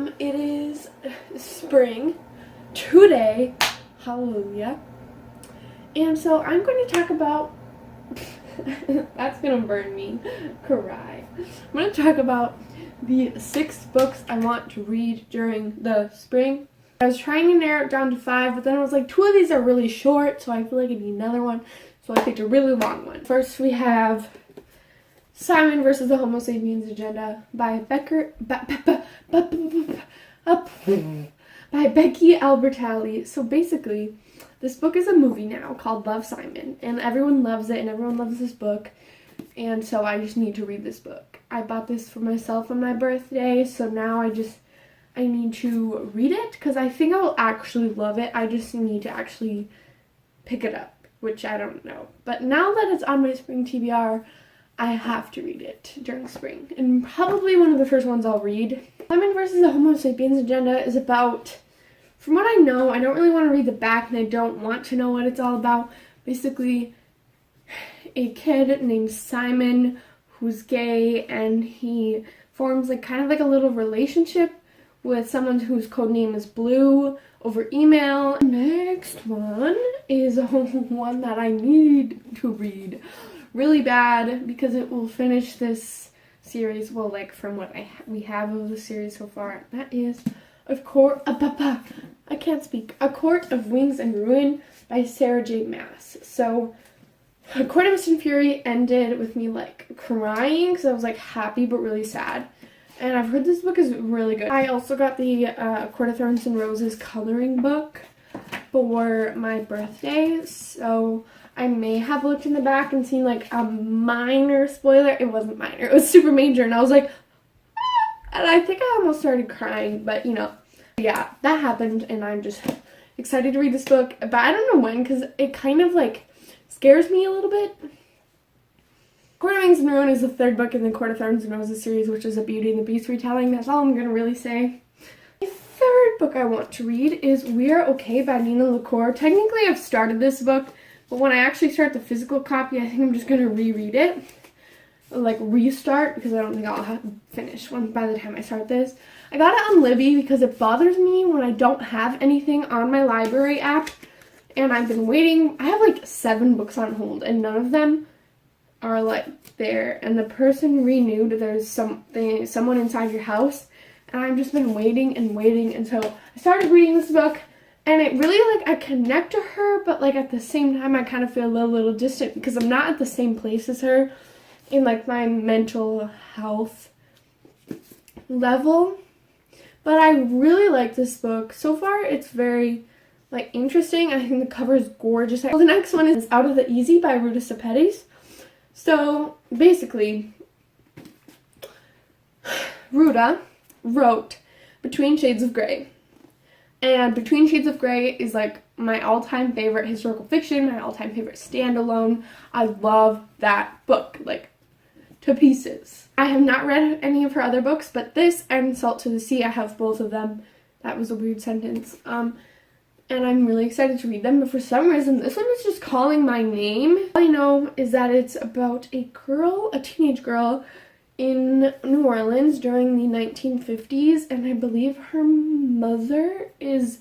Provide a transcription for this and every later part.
It is spring today, hallelujah, and so I'm going to talk about, that's going to burn me, cry. I'm going to talk about the 6 books I want to read during the spring. I was trying to narrow it down to 5, but then I was like, 2 of these are really short, so I feel like I need another one, so I picked a really long one. First we have Simon versus the Homo Sapiens Agenda by Becky Albertalli. So basically, this book is a movie now called Love, Simon, and everyone loves it, and everyone loves this book, and so I just need to read this book. I bought this for myself on my birthday, so now I need to read it, because I think I will actually love it. I just need to actually pick it up, which I don't know. But now that it's on my spring TBR, I have to read it during spring, and probably one of the first ones I'll read. Simon versus the Homo Sapiens Agenda is about, from what I know, I don't really want to read the back, and I don't want to know what it's all about. Basically, a kid named Simon who's gay, and he forms like kind of like a little relationship with someone whose code name is Blue over email. Next one is one that I need to read really bad because it will finish this series, well, like from what we have of the series so far. That is, of course, I can't speak. A Court of Wings and Ruin by Sarah J. Maas. So, A Court of Mist and Fury ended with me like crying because I was like happy but really sad. And I've heard this book is really good. I also got the Court of Thorns and Roses coloring book for my birthday, so I may have looked in the back and seen like a minor spoiler. It wasn't minor, it was super major, and I was like, ah! And I think I almost started crying, but you know, yeah, that happened, and I'm just excited to read this book, but I don't know when, because it kind of like scares me a little bit. Court of Wings and Ruin is the 3rd book in the Court of Thorns and Roses series, which is a Beauty and the Beast retelling. That's all I'm going to really say. The 3rd book I want to read is We Are Okay by Nina Lacour. Technically, I've started this book, but when I actually start the physical copy, I think I'm just going to reread it. Like, restart, because I don't think I'll finish one by the time I start this. I got it on Libby because it bothers me when I don't have anything on my library app, and I've been waiting. I have like 7 books on hold, and none of them are like there, and the person renewed. There's someone inside your house, and I've just been waiting, and so I started reading this book, and it really, like, I connect to her, but like at the same time I kind of feel a little distant because I'm not at the same place as her in like my mental health level. But I really like this book so far. It's very like interesting. I think the cover is gorgeous. So the next one is Out of the Easy by Ruta Sepetys. So, basically, Ruta wrote Between Shades of Grey. And Between Shades of Grey is, like, my all-time favorite historical fiction, my all-time favorite standalone. I love that book, like, to pieces. I have not read any of her other books, but this and Salt to the Sea, I have both of them. That was a weird sentence. And I'm really excited to read them, but for some reason, this one is just calling my name. All I know is that it's about a teenage girl in New Orleans during the 1950s, and I believe her mother is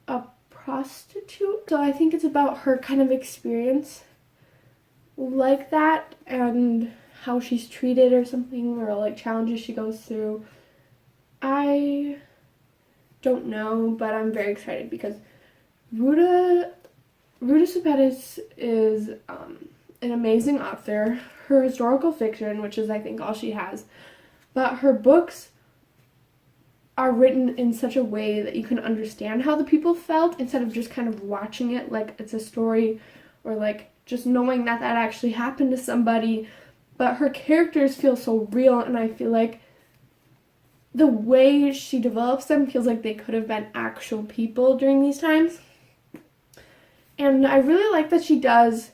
a prostitute. So I think it's about her kind of experience like that, and how she's treated or something, or like challenges she goes through. I don't know, but I'm very excited because Ruta Sepetys is an amazing author. Her historical fiction, which is I think all she has, but her books are written in such a way that you can understand how the people felt instead of just kind of watching it like it's a story, or like just knowing that that actually happened to somebody. But her characters feel so real, and I feel like the way she develops them feels like they could have been actual people during these times. And I really like that she does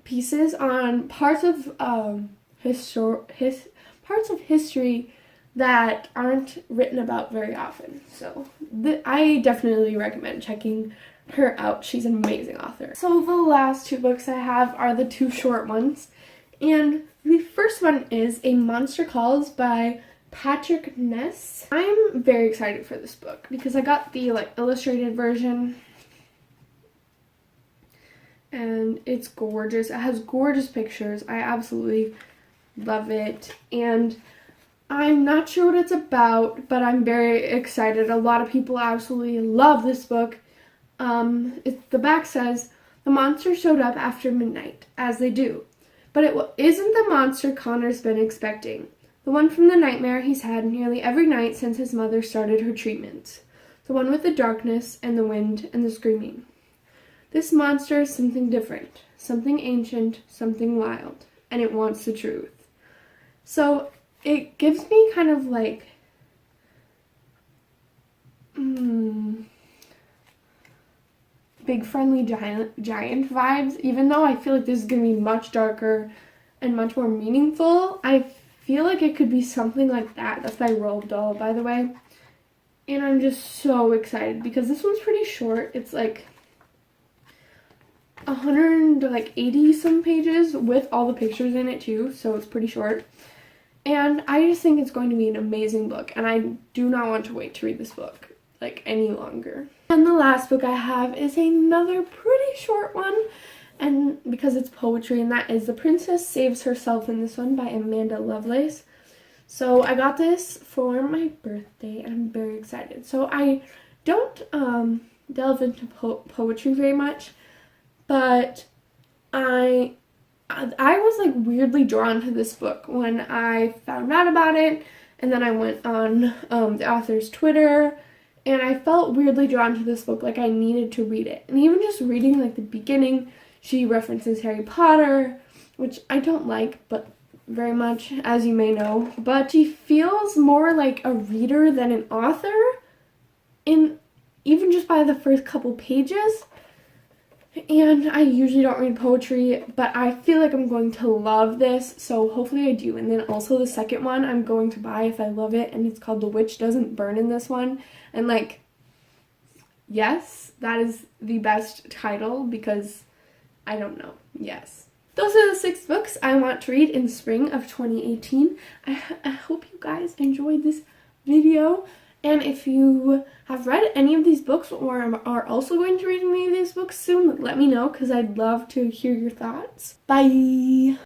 pieces on parts of history that aren't written about very often. So I definitely recommend checking her out. She's an amazing author. So the last 2 books I have are the 2 short ones. And the first one is A Monster Calls by Patrick Ness. I'm very excited for this book because I got the illustrated version and it's gorgeous. It has gorgeous pictures. I absolutely love it, and I'm not sure what it's about, but I'm very excited. A lot of people absolutely love this book. The back says, the monster showed up after midnight, as they do. But it isn't the monster Connor's been expecting. The one from the nightmare he's had nearly every night since his mother started her treatments. The one with the darkness and the wind and the screaming. This monster is something different, something ancient, something wild, and it wants the truth. So it gives me kind of like big friendly giant vibes, even though I feel like this is going to be much darker and much more meaningful. I feel like it could be something like that. That's by Roald Dahl, by the way. And I'm just so excited because this one's pretty short. It's like 180 some pages with all the pictures in it too, so it's pretty short. And I just think it's going to be an amazing book, and I do not want to wait to read this book any longer. And the last book I have is another pretty short one, and because it's poetry, and that is The Princess Saves Herself in this one by Amanda Lovelace. So I got this for my birthday, and I'm very excited. So I don't delve into poetry very much, but I was weirdly drawn to this book when I found out about it, and then I went on the author's Twitter, and I felt weirdly drawn to this book, I needed to read it. And even just reading the beginning, she references Harry Potter, which I don't like, but very much, as you may know. But she feels more like a reader than an author, even just by the first couple pages. And I usually don't read poetry, but I feel like I'm going to love this, so hopefully I do. And then also the second one I'm going to buy if I love it, and it's called The Witch Doesn't Burn in this one. And yes, that is the best title because I don't know. Yes. Those are the 6 books I want to read in spring of 2018. I hope you guys enjoyed this video. And if you have read any of these books or are also going to read any of these books soon, let me know because I'd love to hear your thoughts. Bye!